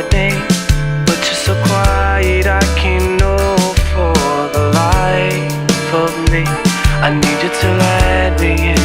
my name, but you're so quiet I can't know for the life of me. I need you to let me in.